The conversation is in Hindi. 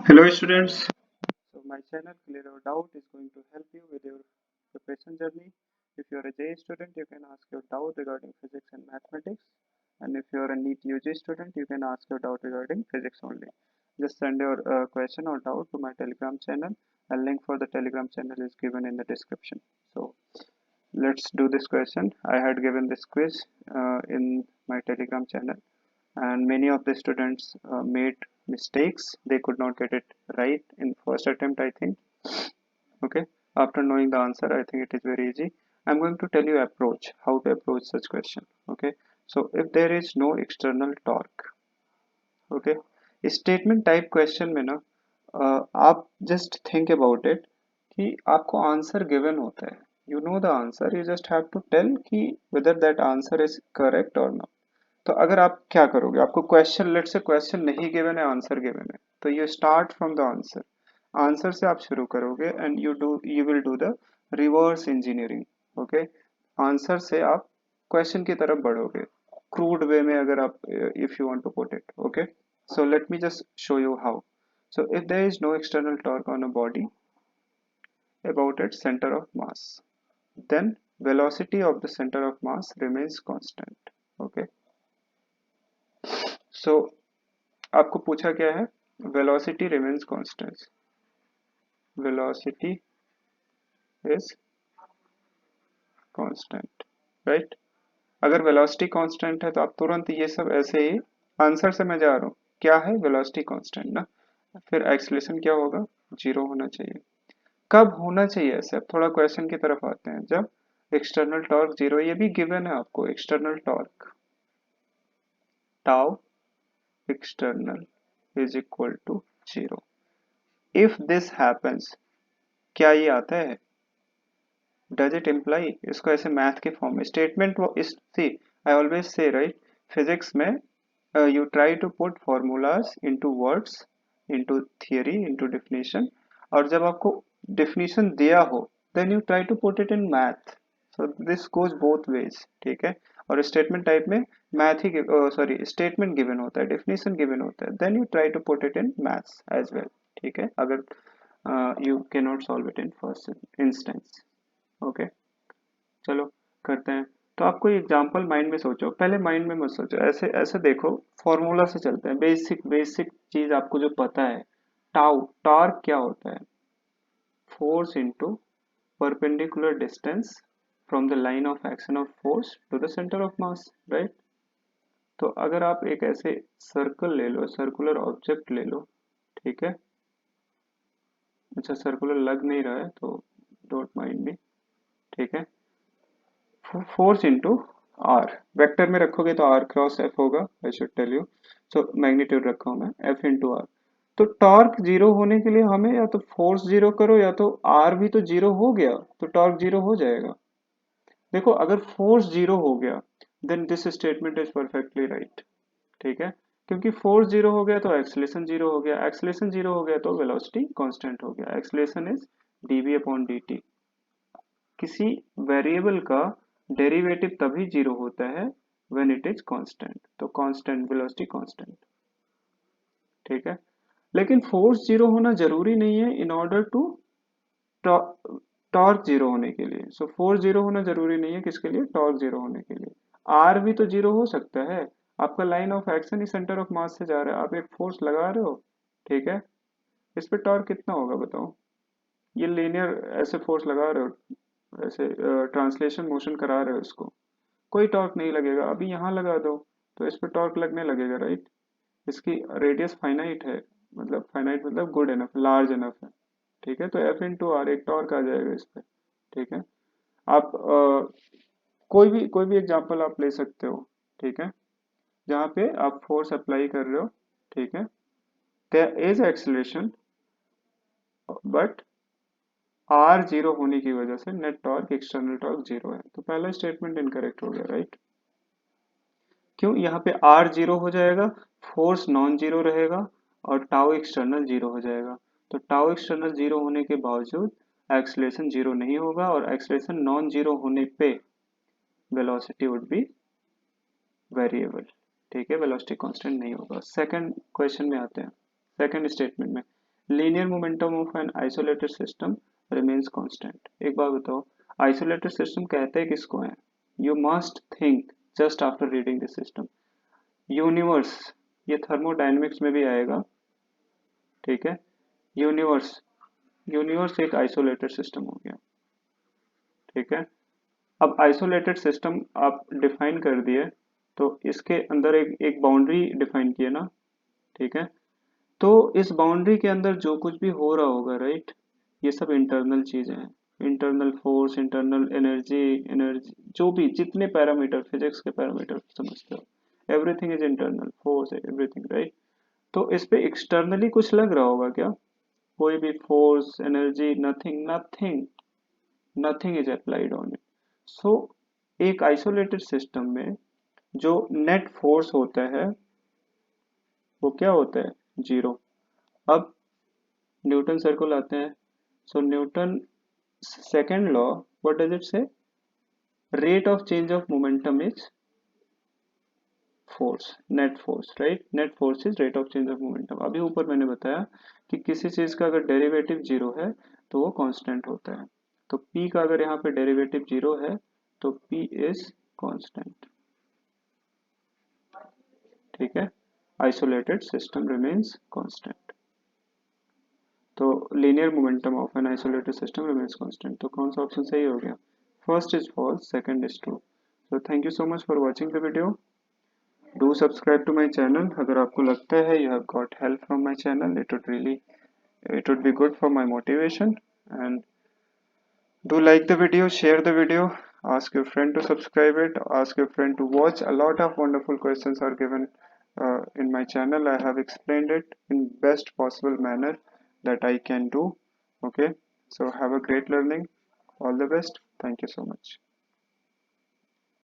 Hello students. So my channel Clear Your Doubt is going to help you with your preparation journey. If you are a JEE student, you can ask your doubt regarding physics and mathematics. And if you are a NEET UG student, you can ask your doubt regarding physics only. Just send your question or doubt to my Telegram channel. A link for the Telegram channel is given in the description. So let's do this question. I had given this quiz in my Telegram channel, and many of the students made mistakes. They could not get it right in first attempt, I think. Okay, after knowing the answer, I think it is very easy. I'm going to tell you approach, how to approach such question. Okay, so if there is no external torque, okay, statement type question में ना आप जस्ट थिंक अबाउट इट कि आपको आंसर गिवन होता है, you know the answer, you just have to tell कि whether that answer is correct और नॉट. तो अगर आप क्या करोगे, आपको क्वेश्चन, लेट से क्वेश्चन नहीं गिवन है, आंसर गिवन है, तो you start from the answer. Answer से आप शुरू करोगे and you will do the reverse engineering. Okay, answer से आप क्वेश्चन की तरफ बढ़ोगे क्रूड वे में, अगर आप if you want to put it. Okay, so let me just show you how. So if there is no external torque on a body about its center of mass, then velocity of the center of mass remains constant. Okay, so आपको पूछा क्या है, velocity remains constant. Velocity is constant, right? अगर वेलोसिटी कांस्टेंट है तो आप तुरंत ये सब ऐसे ही, आंसर से मैं जा रहा हूँ, क्या है वेलोसिटी कांस्टेंट ना, फिर एक्सीलरेशन क्या होगा, जीरो होना चाहिए. कब होना चाहिए ऐसे, अब थोड़ा क्वेश्चन की तरफ आते हैं. जब एक्सटर्नल टॉर्क जीरो, ये भी गिवन है आपको, external torque tau external is equal to zero. If this happens, क्या ये आता है, डज इट इम्प्लाई, इसको ऐसे मैथ के फॉर्म में स्टेटमेंट, वो इस C, I always say right, physics में you try to put formulas into words, into theory, into definition, और जब आपको definition दिया हो then you try to put it in math. So this goes both ways. ठीक है, और statement type में math ही सॉरी statement given होता है, definition given होता है, then you try to put it in maths as well. ठीक है, अगर you cannot solve it in first instance. Okay, चलो करते हैं. तो आप कोई एग्जांपल माइंड में सोचो, पहले माइंड में मत सोचो, ऐसे ऐसे देखो, फॉर्मूला से चलते हैं. बेसिक बेसिक चीज आपको जो पता है, टाउ टॉर्क क्या होता है, force into perpendicular distance from the line of action of force to the centre of mass, right. तो अगर आप एक ऐसे सर्कल ले लो, सर्कुलर ऑब्जेक्ट ले लो, ठीक है, अच्छा सर्कुलर लग नहीं रहा है तो डोंट माइंड मी, ठीक है, फोर्स इंटू आर, वेक्टर में रखोगे तो आर क्रॉस एफ होगा, I should tell you. So magnitude रखा हूं मैं, एफ इंटू आर. तो टॉर्क जीरो होने के लिए हमें या तो फोर्स जीरो करो या तो आर भी तो जीरो हो गया, तो टॉर्क जीरो हो जाएगा. देखो अगर फोर्स जीरो हो गया then this statement is perfectly right. ठीक है, क्योंकि फोर्स जीरो हो गया तो एक्सलेशन जीरो हो गया, एक्सलेशन जीरो हो गया तो वेलोसिटी कांस्टेंट हो गया. Acceleration is d v upon d t. किसी वेरिएबल का डेरिवेटिव तभी जीरो होता है व्हेन इट इज कांस्टेंट, तो कांस्टेंट वेलोसिटी कांस्टेंट. ठीक है, लेकिन फोर्स जीरो होना जरूरी नहीं है in order to torque zero होने के लिए. सो फोर्स जीरो होना जरूरी नहीं है किसके लिए, टॉर्क जीरो होने के लिए. आर भी तो जीरो हो सकता है, आपका line of action he centre of मास से जा रहा है, आप एक फोर्स लगा रहे हो, ठीक है, इस पे टॉर्क कितना होगा बताओ, ये लीनियर ऐसे फोर्स लगा रहे हो, ऐसे ट्रांसलेशन मोशन करा रहे हो इसको, कोई टॉर्क नहीं लगेगा. अभी यहाँ लगा दो तो इस पे टॉर्क लगने लगेगा, राइट. इसकी रेडियस फाइनाइट है, मतलब फाइनाइट मतलब गुड इनफ, लार्ज इनफ है. ठीक है, तो एफ इंटू आर एक टॉर्क आ जाएगा इस पे. ठीक है, आप कोई भी एग्जांपल आप ले सकते हो, ठीक है, जहाँ पे आप फोर्स अप्लाई कर रहे हो, ठीक है, there is acceleration but r zero होने की वजह से net torque external torque zero है, तो पहला स्टेटमेंट इनकरेक्ट हो गया, राइट. क्यों, यहाँ पे आर जीरो हो जाएगा, फोर्स नॉन जीरो रहेगा और टाउ एक्सटर्नल जीरो हो जाएगा. तो टाउ एक्सटर्नल जीरो होने के बावजूद एक्सलेशन जीरो नहीं होगा, और एक्सलेशन नॉन जीरो होने पे वेलोसिटी वुड बी वेरिएबल. ठीक है, वेलोसिटी कांस्टेंट नहीं होगा. सेकंड क्वेश्चन में आते हैं, सेकंड स्टेटमेंट में, linear momentum of an isolated system remains constant. एक बात बताओ, आइसोलेटेड सिस्टम कहते हैं किसको है? You must think just after reading this system. Universe, ये थर्मोडायनेमिक्स में भी आएगा, ठीक है। यूनिवर्स, यूनिवर्स एक आइसोलेटेड सिस्टम हो गया, ठीक है। अब आइसोलेटेड सिस्टम आप डिफाइन कर दिए, तो इसके अंदर एक एक बाउंड्री डिफाइन किए ना, ठीक है। तो इस बाउंड्री के अंदर जो कुछ भी हो रहा होगा, राइट, ये सब इंटरनल चीजें हैं। Internal force, internal energy, energy जो भी जितने पैरामीटर, फिजिक्स के पैरामीटर समझते हो, everything is internal force, everything, right. तो इस पे एक्सटर्नली कुछ लग रहा होगा क्या? कोई भी force, energy, nothing, nothing, nothing is applied on it. So एक आइसोलेटेड सिस्टम में जो नेट फोर्स होता है वो क्या होता है? जीरो। अब न्यूटन सर्कुल आते हैं। So Newton second law, what does it say? Rate of change of momentum is force, net force, right. Net force is rate of change of momentum. अभी ऊपर मैंने बताया कि किसी चीज का अगर डेरिवेटिव जीरो है तो वो कांस्टेंट होता है। तो p का अगर यहाँ पे डेरिवेटिव जीरो है तो p इज कांस्टेंट, ठीक है। Isolated system remains constant. तो linear momentum of an isolated system remains constant. तो कौन सा ऑप्शन सही हो गया? First is false, second is true. So thank you so much for watching the video. Do subscribe to my channel. अगर आपको लगता है you have got help from my channel, it would be good for my motivation. And do like the video, share the video, ask your friend to subscribe it, ask your friend to watch. A lot of wonderful questions are given in my channel. I have explained it in best possible manner that I can do. Okay, so have a great learning. All the best. Thank you so much.